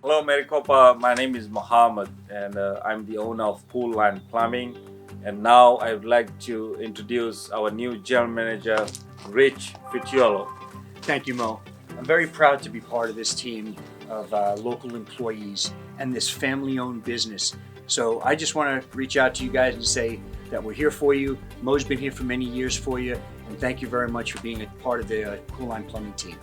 Hello, Maricopa. My name is Mohammed, and I'm the owner of Kooline Plumbing. And now I would like to introduce our new general manager, Rich Ficciolo. Thank you, Mo. I'm very proud to be part of this team of local employees and this family-owned business. So I just want to reach out to you guys and say that we're here for you. Mo's been here for many years for you, and thank you very much for being a part of the Kooline Plumbing team.